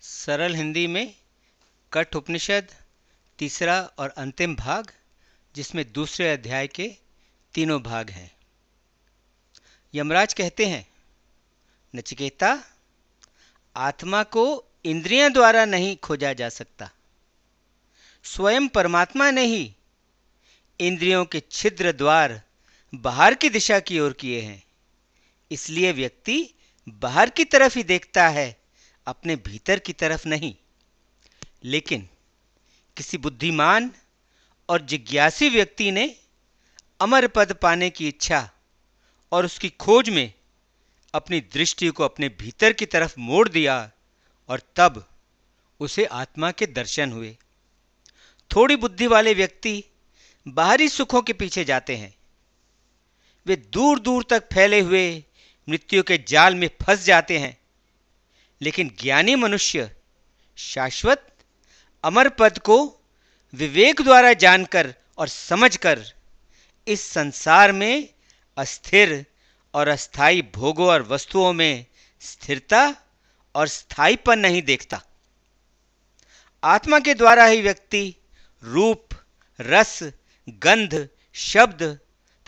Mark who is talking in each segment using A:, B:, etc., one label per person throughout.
A: सरल हिंदी में कठ उपनिषद तीसरा और अंतिम भाग, जिसमें दूसरे अध्याय के तीनों भाग हैं। यमराज कहते हैं, नचिकेता, आत्मा को इंद्रियों द्वारा नहीं खोजा जा सकता। स्वयं परमात्मा ने ही इंद्रियों के छिद्र द्वार बाहर की दिशा की ओर किए हैं। इसलिए व्यक्ति बाहर की तरफ ही देखता है, अपने भीतर की तरफ नहीं। लेकिन किसी बुद्धिमान और जिज्ञासी व्यक्ति ने अमर पद पाने की इच्छा और उसकी खोज में अपनी दृष्टि को अपने भीतर की तरफ मोड़ दिया, और तब उसे आत्मा के दर्शन हुए। थोड़ी बुद्धि वाले व्यक्ति बाहरी सुखों के पीछे जाते हैं। वे दूर दूर तक फैले हुए मृत्यु के जाल में फंस जाते हैं। लेकिन ज्ञानी मनुष्य शाश्वत अमर पद को विवेक द्वारा जानकर और समझकर इस संसार में अस्थिर और अस्थायी भोगों और वस्तुओं में स्थिरता और स्थायीपन नहीं देखता। आत्मा के द्वारा ही व्यक्ति रूप, रस, गंध, शब्द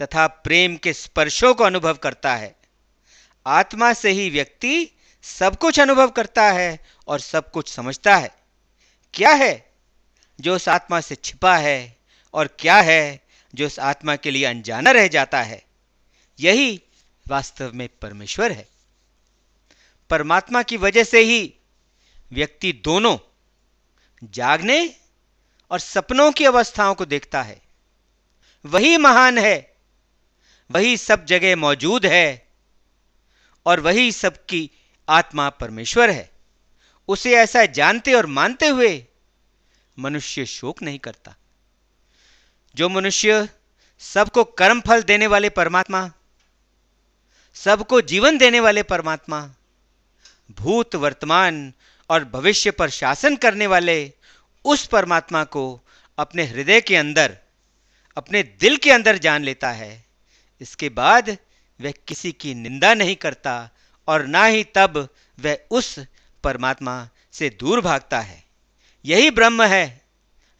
A: तथा प्रेम के स्पर्शों को अनुभव करता है। आत्मा से ही व्यक्ति सब कुछ अनुभव करता है और सब कुछ समझता है। क्या है जो उस आत्मा से छिपा है और क्या है जो उस आत्मा के लिए अनजाना रह जाता है? यही वास्तव में परमेश्वर है। परमात्मा की वजह से ही व्यक्ति दोनों जागने और सपनों की अवस्थाओं को देखता है। वही महान है, वही सब जगह मौजूद है और वही सबकी आत्मा परमेश्वर है। उसे ऐसा जानते और मानते हुए मनुष्य शोक नहीं करता। जो मनुष्य सबको कर्म फल देने वाले परमात्मा, सबको जीवन देने वाले परमात्मा, भूत, वर्तमान और भविष्य पर शासन करने वाले उस परमात्मा को अपने हृदय के अंदर, अपने दिल के अंदर जान लेता है, इसके बाद वह किसी की निंदा नहीं करता और ना ही तब वह उस परमात्मा से दूर भागता है। यही ब्रह्म है,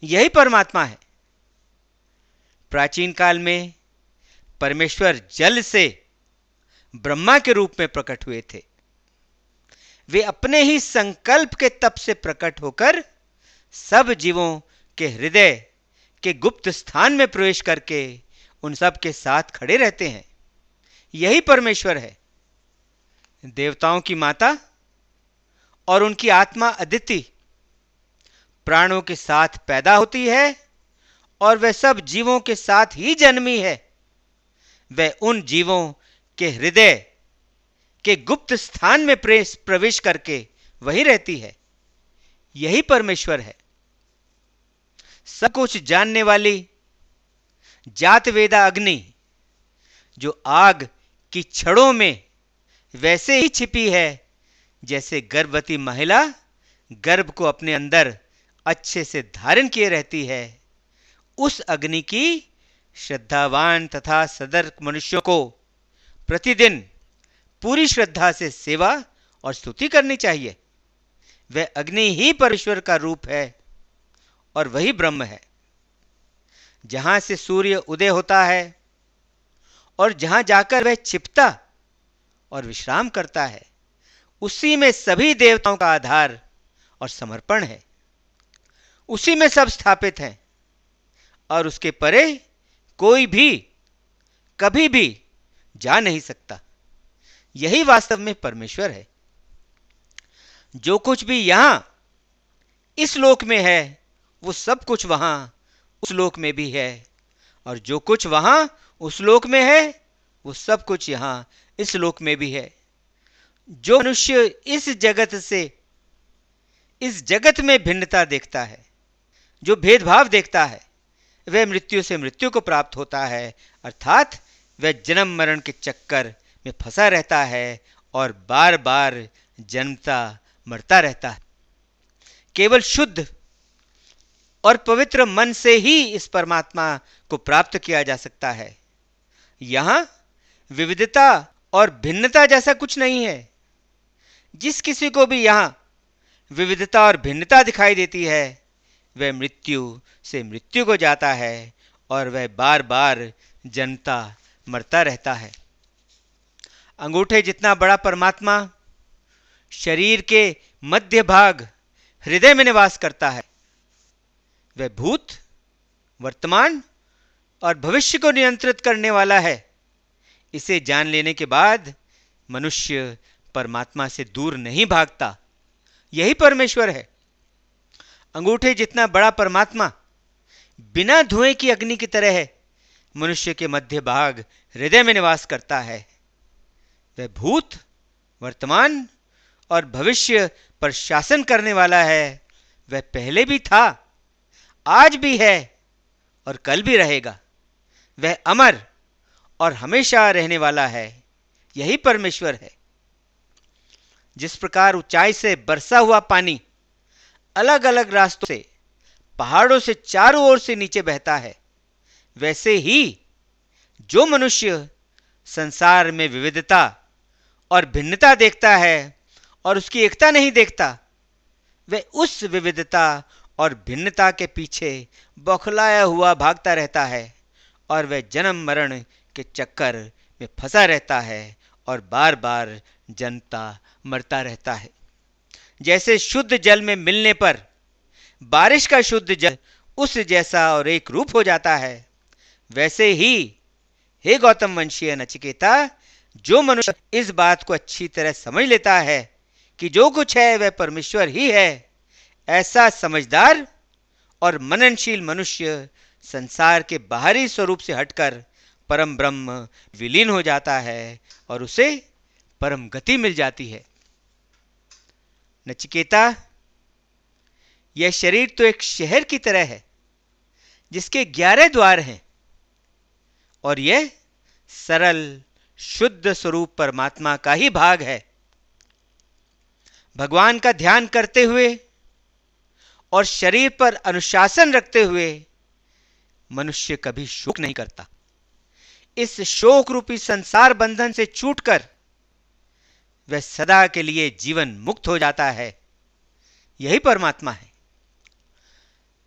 A: यही परमात्मा है। प्राचीन काल में परमेश्वर जल से ब्रह्मा के रूप में प्रकट हुए थे। वे अपने ही संकल्प के तप से प्रकट होकर सब जीवों के हृदय के गुप्त स्थान में प्रवेश करके उन सब के साथ खड़े रहते हैं। यही परमेश्वर है। देवताओं की माता और उनकी आत्मा अदिति प्राणों के साथ पैदा होती है और वह सब जीवों के साथ ही जन्मी है। वह उन जीवों के हृदय के गुप्त स्थान में प्रवेश करके वही रहती है। यही परमेश्वर है। सब कुछ जानने वाली जात वेदा अग्नि जो आग की छड़ों में वैसे ही छिपी है जैसे गर्भवती महिला गर्भ को अपने अंदर अच्छे से धारण किए रहती है। उस अग्नि की श्रद्धावान तथा सदर्थ मनुष्यों को प्रतिदिन पूरी श्रद्धा से सेवा और स्तुति करनी चाहिए। वह अग्नि ही परमेश्वर का रूप है और वही ब्रह्म है। जहां से सूर्य उदय होता है और जहां जाकर वह छिपता और विश्राम करता है, उसी में सभी देवताओं का आधार और समर्पण है। उसी में सब स्थापित हैं और उसके परे कोई भी कभी भी जा नहीं सकता। यही वास्तव में परमेश्वर है। जो कुछ भी यहां इस लोक में है, वो सब कुछ वहां उस लोक में भी है, और जो कुछ वहां उस लोक में है, वो सब कुछ यहां इस लोक में भी है। जो मनुष्य इस जगत में भिन्नता देखता है, जो भेदभाव देखता है, वह मृत्यु से मृत्यु को प्राप्त होता है, अर्थात वह जन्म मरण के चक्कर में फंसा रहता है और बार बार जन्मता मरता रहता है। केवल शुद्ध और पवित्र मन से ही इस परमात्मा को प्राप्त किया जा सकता है। यहां विविधता और भिन्नता जैसा कुछ नहीं है। जिस किसी को भी यहां विविधता और भिन्नता दिखाई देती है, वह मृत्यु से मृत्यु को जाता है और वह बार बार जन्मता मरता रहता है। अंगूठे जितना बड़ा परमात्मा शरीर के मध्य भाग हृदय में निवास करता है। वह भूत, वर्तमान और भविष्य को नियंत्रित करने वाला है। इसे जान लेने के बाद मनुष्य परमात्मा से दूर नहीं भागता। यही परमेश्वर है। अंगूठे जितना बड़ा परमात्मा बिना धुएं की अग्नि की तरह है, मनुष्य के मध्य भाग हृदय में निवास करता है। वह भूत, वर्तमान और भविष्य पर शासन करने वाला है। वह पहले भी था, आज भी है और कल भी रहेगा। वह अमर और हमेशा रहने वाला है। यही परमेश्वर है। जिस प्रकार ऊंचाई से बरसा हुआ पानी अलग अलग रास्तों से, पहाड़ों से चारों ओर से नीचे बहता है, वैसे ही जो मनुष्य संसार में विविधता और भिन्नता देखता है और उसकी एकता नहीं देखता, वह उस विविधता और भिन्नता के पीछे बौखलाया हुआ भागता रहता है और वह जन्म मरण के चक्कर में फंसा रहता है और बार बार जन्मता मरता रहता है। जैसे शुद्ध जल में मिलने पर बारिश का शुद्ध जल उस जैसा और एक रूप हो जाता है, वैसे ही हे गौतम वंशीय नचिकेता, जो मनुष्य इस बात को अच्छी तरह समझ लेता है कि जो कुछ है वह परमेश्वर ही है, ऐसा समझदार और मननशील मनुष्य संसार के बाहरी स्वरूप से हटकर परम ब्रह्म विलीन हो जाता है और उसे परम गति मिल जाती है। नचिकेता, यह शरीर तो एक शहर की तरह है जिसके 11 द्वार हैं और यह सरल शुद्ध स्वरूप परमात्मा का ही भाग है। भगवान का ध्यान करते हुए और शरीर पर अनुशासन रखते हुए मनुष्य कभी शोक नहीं करता। इस शोक रूपी संसार बंधन से छूटकर वह सदा के लिए जीवन मुक्त हो जाता है। यही परमात्मा है।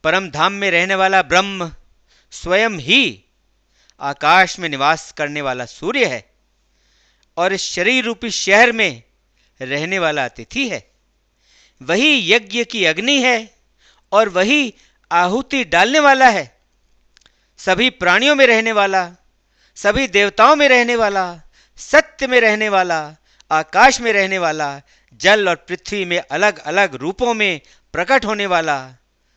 A: परम धाम में रहने वाला ब्रह्म स्वयं ही आकाश में निवास करने वाला सूर्य है और इस शरीर रूपी शहर में रहने वाला अतिथि है। वही यज्ञ की अग्नि है और वही आहुति डालने वाला है। सभी प्राणियों में रहने वाला, सभी देवताओं में रहने वाला, सत्य में रहने वाला, आकाश में रहने वाला, जल और पृथ्वी में अलग अलग रूपों में प्रकट होने वाला,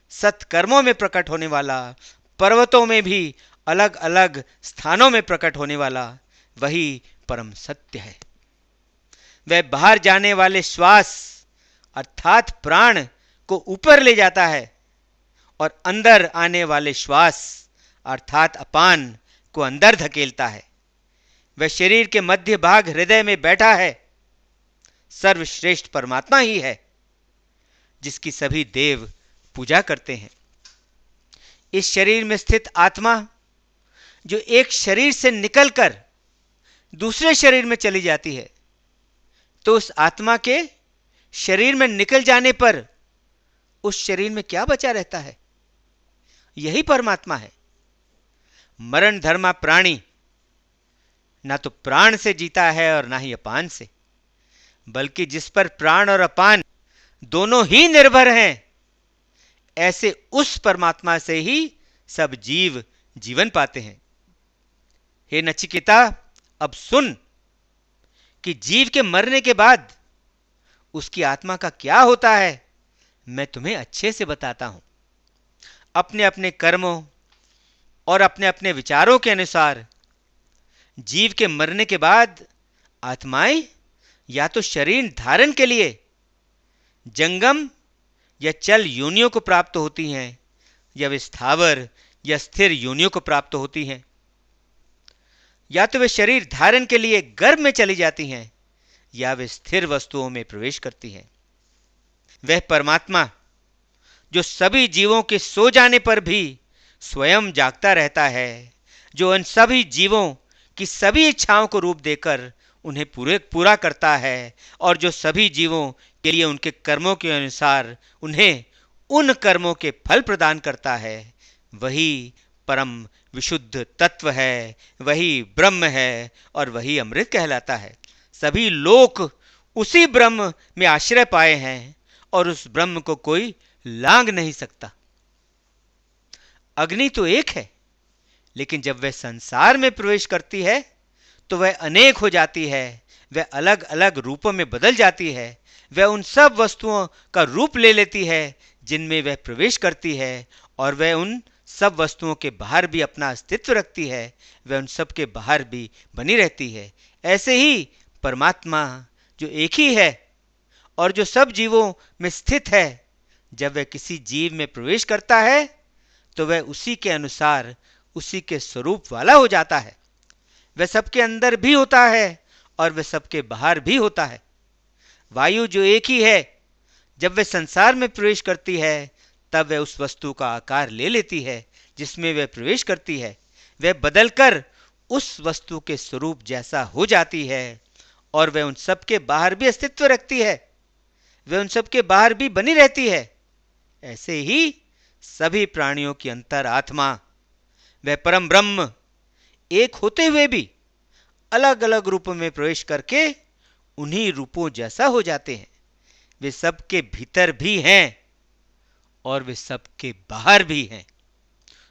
A: सत्कर्मों में प्रकट होने वाला, पर्वतों में भी अलग अलग स्थानों में प्रकट होने वाला, वही परम सत्य है। वह बाहर जाने वाले श्वास अर्थात प्राण को ऊपर ले जाता है और अंदर आने वाले श्वास अर्थात अपान को अंदर धकेलता है। वह शरीर के मध्य भाग हृदय में बैठा है। सर्वश्रेष्ठ परमात्मा ही है जिसकी सभी देव पूजा करते हैं। इस शरीर में स्थित आत्मा जो एक शरीर से निकलकर दूसरे शरीर में चली जाती है, तो उस आत्मा के शरीर में निकल जाने पर उस शरीर में क्या बचा रहता है? यही परमात्मा है। मरण धर्मा प्राणी ना तो प्राण से जीता है और ना ही अपान से, बल्कि जिस पर प्राण और अपान दोनों ही निर्भर हैं, ऐसे उस परमात्मा से ही सब जीव जीवन पाते हैं। हे नचिकेता, अब सुन कि जीव के मरने के बाद उसकी आत्मा का क्या होता है। मैं तुम्हें अच्छे से बताता हूं। अपने अपने कर्मों और अपने अपने विचारों के अनुसार जीव के मरने के बाद आत्माएं या तो शरीर धारण के लिए जंगम या चल योनियों को प्राप्त होती हैं, या वे स्थावर या स्थिर योनियों को प्राप्त होती हैं, या तो वे शरीर धारण के लिए गर्भ में चली जाती हैं, या वे स्थिर वस्तुओं में प्रवेश करती हैं। वह परमात्मा जो सभी जीवों के सो जाने पर भी स्वयं जागता रहता है, जो उन सभी जीवों की सभी इच्छाओं को रूप देकर उन्हें पूरा करता है, और जो सभी जीवों के लिए उनके कर्मों के अनुसार उन्हें उन कर्मों के फल प्रदान करता है। वही परम विशुद्ध तत्व है, वही ब्रह्म है और वही अमृत कहलाता है। सभी लोक उसी ब्रह्म में आश्रय पाए हैं और उस ब्रह्म को कोई लांघ नहीं सकता। अग्नि तो एक है, लेकिन जब वह संसार में प्रवेश करती है तो वह अनेक हो जाती है, वह अलग अलग रूपों में बदल जाती है, वह उन सब वस्तुओं का रूप ले लेती है जिनमें वह प्रवेश करती है, और वह उन सब वस्तुओं के बाहर भी अपना अस्तित्व रखती है, वह उन सब के बाहर भी बनी रहती है। ऐसे ही परमात्मा जो एक ही है और जो सब जीवों में स्थित है, जब वह किसी जीव में प्रवेश करता है तो वह उसी के अनुसार उसी के स्वरूप वाला हो जाता है। वह सबके अंदर भी होता है और वह सबके बाहर भी होता है। वायु जो एक ही है, जब वह संसार में प्रवेश करती है तब वह उस वस्तु का आकार ले लेती है जिसमें वह प्रवेश करती है। वह बदलकर उस वस्तु के स्वरूप जैसा हो जाती है और वह उन सब के बाहर भी अस्तित्व रखती है, वह उन सब के बाहर भी बनी रहती है। ऐसे ही सभी प्राणियों की अंतर आत्मा, वह परम ब्रह्म, एक होते हुए भी अलग अलग रूपों में प्रवेश करके उन्हीं रूपों जैसा हो जाते हैं। वे सबके भीतर भी हैं और वे सबके बाहर भी हैं।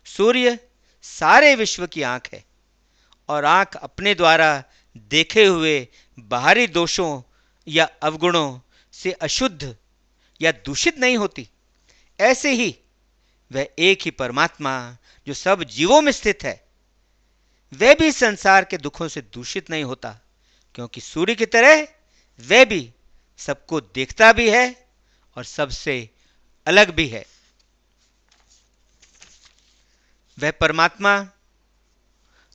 A: सूर्य सारे विश्व की आंख है और आंख अपने द्वारा देखे हुए बाहरी दोषों या अवगुणों से अशुद्ध या दूषित नहीं होती। ऐसे ही वह एक ही परमात्मा जो सब जीवों में स्थित है, वह भी संसार के दुखों से दूषित नहीं होता, क्योंकि सूर्य की तरह वह भी सबको देखता भी है और सबसे अलग भी है। वह परमात्मा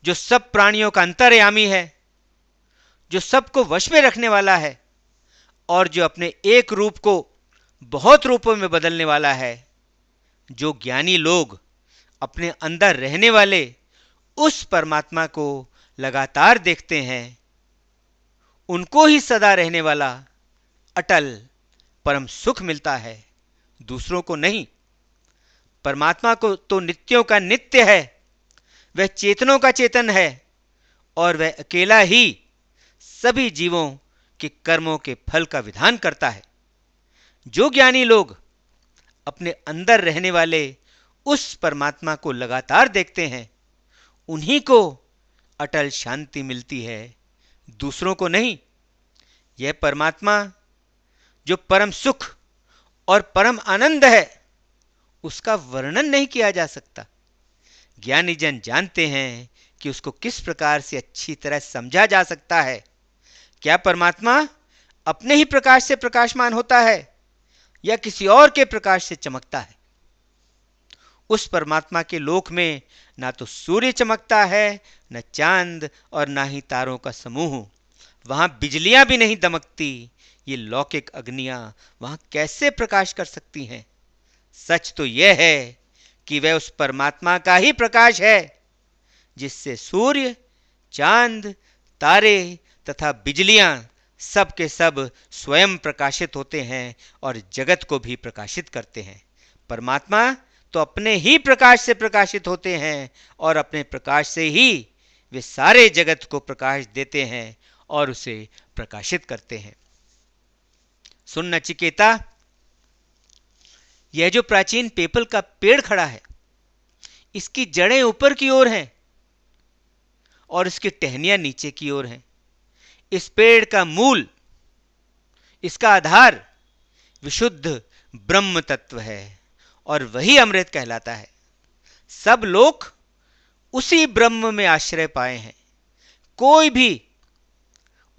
A: जो सब प्राणियों का अंतर्यामी है, जो सबको वश में रखने वाला है और जो अपने एक रूप को बहुत रूपों में बदलने वाला है, जो ज्ञानी लोग अपने अंदर रहने वाले उस परमात्मा को लगातार देखते हैं, उनको ही सदा रहने वाला अटल परम सुख मिलता है, दूसरों को नहीं। परमात्मा को तो नित्यों का नित्य है, वह चेतनों का चेतन है और वह अकेला ही सभी जीवों के कर्मों के फल का विधान करता है। जो ज्ञानी लोग अपने अंदर रहने वाले उस परमात्मा को लगातार देखते हैं, उन्हीं को अटल शांति मिलती है, दूसरों को नहीं। यह परमात्मा जो परम सुख और परम आनंद है, उसका वर्णन नहीं किया जा सकता। ज्ञानी जन जानते हैं कि उसको किस प्रकार से अच्छी तरह समझा जा सकता है। क्या परमात्मा अपने ही प्रकाश से प्रकाशमान होता है या किसी और के प्रकाश से चमकता है? उस परमात्मा के लोक में ना तो सूर्य चमकता है, न चांद और ना ही तारों का समूह। वहां बिजलियां भी नहीं दमकती। ये लौकिक अग्नियां वहां कैसे प्रकाश कर सकती हैं? सच तो यह है कि वह उस परमात्मा का ही प्रकाश है जिससे सूर्य, चांद, तारे तथा बिजलियां सब के सब स्वयं प्रकाशित होते हैं और जगत को भी प्रकाशित करते हैं। परमात्मा तो अपने ही प्रकाश से प्रकाशित होते हैं और अपने प्रकाश से ही वे सारे जगत को प्रकाश देते हैं और उसे प्रकाशित करते हैं। सुन नचिकेता, यह जो प्राचीन पीपल का पेड़ खड़ा है, इसकी जड़ें ऊपर की ओर हैं और इसकी टहनियां नीचे की ओर हैं। इस पेड़ का मूल, इसका आधार विशुद्ध ब्रह्म तत्व है और वही अमृत कहलाता है। सब लोग उसी ब्रह्म में आश्रय पाए हैं, कोई भी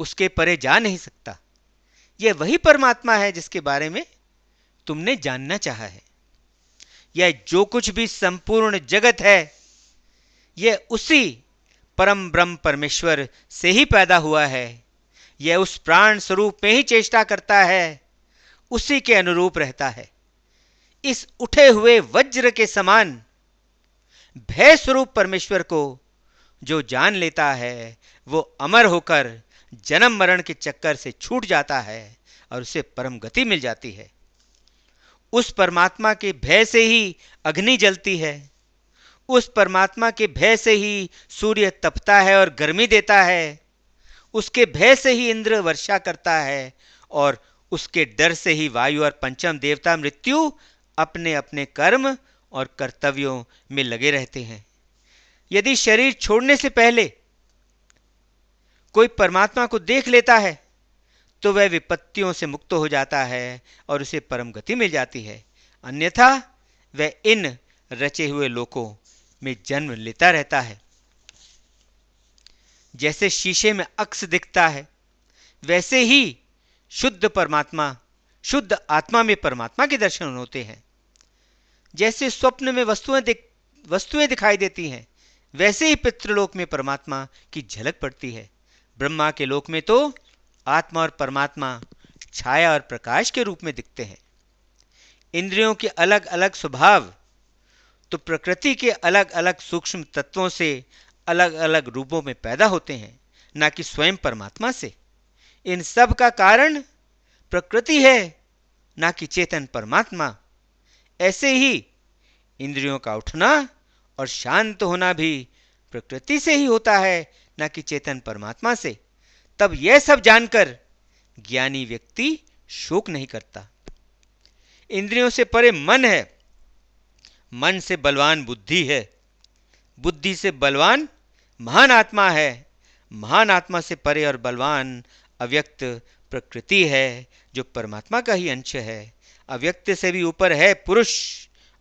A: उसके परे जा नहीं सकता। यह वही परमात्मा है जिसके बारे में तुमने जानना चाहा है। यह जो कुछ भी संपूर्ण जगत है, यह उसी परम ब्रह्म परमेश्वर से ही पैदा हुआ है। यह उस प्राण स्वरूप में ही चेष्टा करता है, उसी के अनुरूप रहता है। इस उठे हुए वज्र के समान भय स्वरूप परमेश्वर को जो जान लेता है, वो अमर होकर जन्म मरण के चक्कर से छूट जाता है और उसे परम गति मिल जाती है। उस परमात्मा के भय से ही अग्नि जलती है, उस परमात्मा के भय से ही सूर्य तपता है और गर्मी देता है, उसके भय से ही इंद्र वर्षा करता है, और उसके डर से ही वायु और पंचम देवता मृत्यु अपने अपने कर्म और कर्तव्यों में लगे रहते हैं। यदि शरीर छोड़ने से पहले कोई परमात्मा को देख लेता है तो वह विपत्तियों से मुक्त हो जाता है और उसे परम गति मिल जाती है, अन्यथा वह इन रचे हुए लोकों में जन्म लेता रहता है। जैसे शीशे में अक्स दिखता है, वैसे ही शुद्ध परमात्मा, शुद्ध आत्मा में परमात्मा के दर्शन होते हैं। जैसे स्वप्न में वस्तुएं दिखाई देती हैं, वैसे ही पितृलोक में परमात्मा की झलक पड़ती है। ब्रह्मा के लोक में तो आत्मा और परमात्मा छाया और प्रकाश के रूप में दिखते हैं। इंद्रियों के अलग अलग स्वभाव तो प्रकृति के अलग अलग सूक्ष्म तत्वों से अलग अलग रूपों में पैदा होते हैं, ना कि स्वयं परमात्मा से। इन सब का कारण प्रकृति है, ना कि चेतन परमात्मा। ऐसे ही इंद्रियों का उठना और शांत होना भी प्रकृति से ही होता है, ना कि चेतन परमात्मा से। तब यह सब जानकर ज्ञानी व्यक्ति शोक नहीं करता। इंद्रियों से परे मन है, मन से बलवान बुद्धि है, बुद्धि से बलवान महान आत्मा है, महान आत्मा से परे और बलवान अव्यक्त प्रकृति है, जो परमात्मा का ही अंश है। अव्यक्त से भी ऊपर है पुरुष,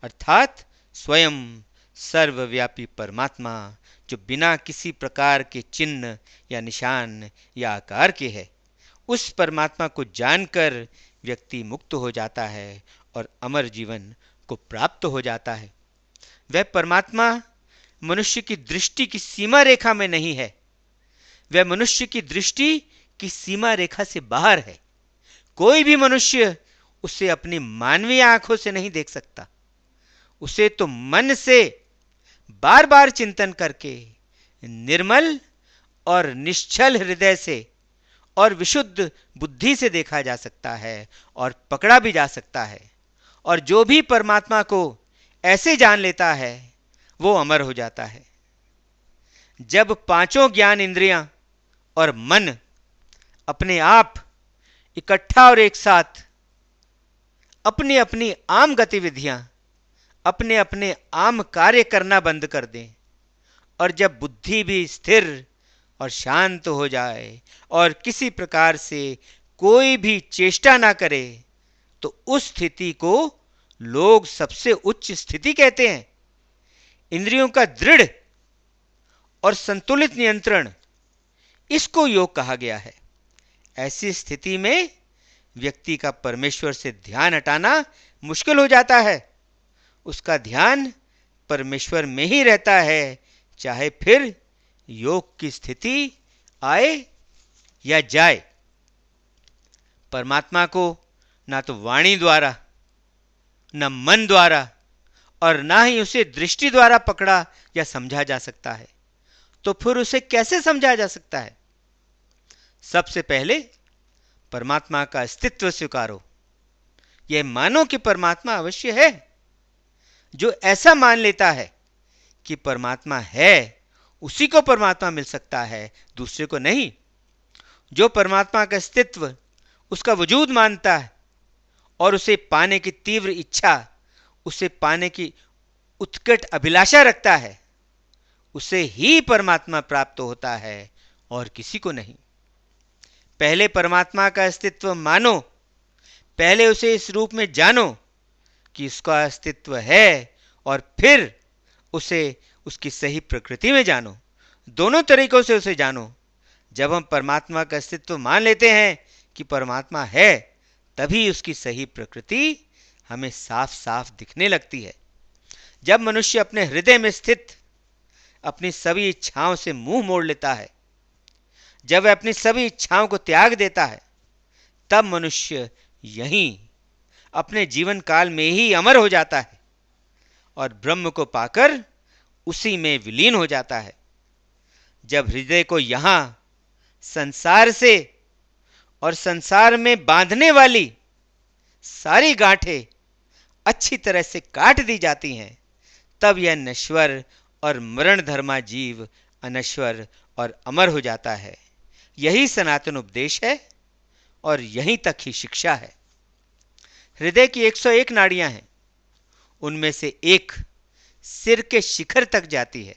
A: अर्थात स्वयं सर्वव्यापी परमात्मा, जो बिना किसी प्रकार के चिन्ह या निशान या आकार के है। उस परमात्मा को जानकर व्यक्ति मुक्त हो जाता है और अमर जीवन को प्राप्त हो जाता है। वह परमात्मा मनुष्य की दृष्टि की सीमा रेखा में नहीं है, वह मनुष्य की दृष्टि की सीमा रेखा से बाहर है। कोई भी मनुष्य उसे अपनी मानवीय आंखों से नहीं देख सकता। उसे तो मन से बार बार चिंतन करके निर्मल और निश्चल हृदय से और विशुद्ध बुद्धि से देखा जा सकता है और पकड़ा भी जा सकता है। और जो भी परमात्मा को ऐसे जान लेता है वो अमर हो जाता है। जब पांचों ज्ञान इंद्रियां और मन अपने आप इकट्ठा और एक साथ अपनी अपनी आम गतिविधियां, अपने अपने आम कार्य करना बंद कर दें, और जब बुद्धि भी स्थिर और शांत हो जाए और किसी प्रकार से कोई भी चेष्टा ना करे, तो उस स्थिति को लोग सबसे उच्च स्थिति कहते हैं। इंद्रियों का दृढ़ और संतुलित नियंत्रण, इसको योग कहा गया है। ऐसी स्थिति में व्यक्ति का परमेश्वर से ध्यान हटाना मुश्किल हो जाता है। उसका ध्यान परमेश्वर में ही रहता है, चाहे फिर योग की स्थिति आए या जाए। परमात्मा को ना तो वाणी द्वारा, न मन द्वारा, और ना ही उसे दृष्टि द्वारा पकड़ा या समझा जा सकता है। तो फिर उसे कैसे समझा जा सकता है? सबसे पहले परमात्मा का अस्तित्व स्वीकारो। यह मानो कि परमात्मा अवश्य है। जो ऐसा मान लेता है कि परमात्मा है, उसी को परमात्मा मिल सकता है, दूसरे को नहीं। जो परमात्मा का अस्तित्व, उसका वजूद मानता है और उसे पाने की तीव्र इच्छा, उसे पाने की उत्कट अभिलाषा रखता है, उसे ही परमात्मा प्राप्त होता है और किसी को नहीं। पहले परमात्मा का अस्तित्व मानो, पहले उसे इस रूप में जानो कि उसका अस्तित्व है, और फिर उसे उसकी सही प्रकृति में जानो। दोनों तरीकों से उसे जानो। जब हम परमात्मा का अस्तित्व मान लेते हैं कि परमात्मा है, तभी उसकी सही प्रकृति हमें साफ साफ दिखने लगती है। जब मनुष्य अपने हृदय में स्थित अपनी सभी इच्छाओं से मुंह मोड़ लेता है, जब वह अपनी सभी इच्छाओं को त्याग देता है, तब मनुष्य यहीं अपने जीवन काल में ही अमर हो जाता है और ब्रह्म को पाकर उसी में विलीन हो जाता है। जब हृदय को यहां संसार से और संसार में बांधने वाली सारी गांठें अच्छी तरह से काट दी जाती हैं, तब यह नश्वर और मरण धर्मा जीव अनश्वर और अमर हो जाता है। यही सनातन उपदेश है और यहीं तक ही शिक्षा है। हृदय की 101 नाड़ियां हैं, उनमें से एक सिर के शिखर तक जाती है,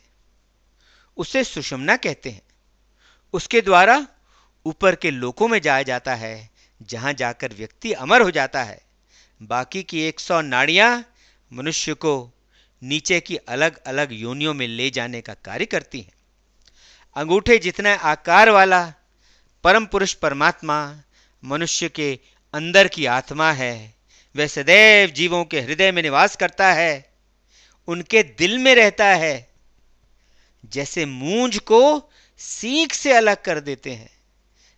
A: उसे सुषुम्ना कहते हैं। उसके द्वारा ऊपर के लोकों में जाया जाता है, जहां जाकर व्यक्ति अमर हो जाता है। बाकी की 100 नाड़ियां मनुष्य को नीचे की अलग अलग योनियों में ले जाने का कार्य करती हैं। अंगूठे जितना आकार वाला परम पुरुष परमात्मा मनुष्य के अंदर की आत्मा है। वह सदैव जीवों के हृदय में निवास करता है, उनके दिल में रहता है। जैसे मूंज को सींग से अलग कर देते हैं,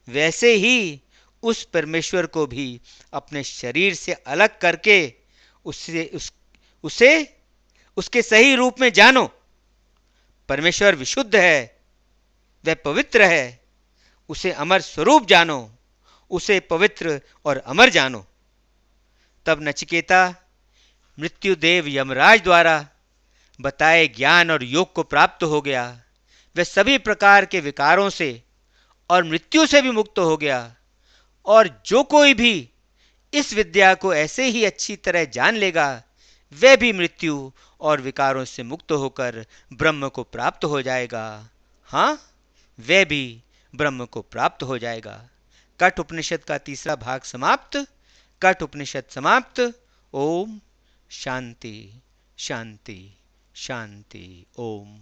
A: वैसे ही उस परमेश्वर को भी अपने शरीर से अलग करके उसे उसके सही रूप में जानो। परमेश्वर विशुद्ध है, वह पवित्र है। उसे अमर स्वरूप जानो, उसे पवित्र और अमर जानो। तब नचिकेता मृत्युदेव यमराज द्वारा बताए ज्ञान और योग को प्राप्त हो गया। वह सभी प्रकार के विकारों से और मृत्यु से भी मुक्त हो गया। और जो कोई भी इस विद्या को ऐसे ही अच्छी तरह जान लेगा, वह भी मृत्यु और विकारों से मुक्त होकर ब्रह्म को प्राप्त हो जाएगा। हाँ, वह भी ब्रह्म को प्राप्त हो जाएगा। कठ उपनिषद का तीसरा भाग समाप्त। कठ उपनिषद समाप्त। ओम शांति शांति शांति। ओम।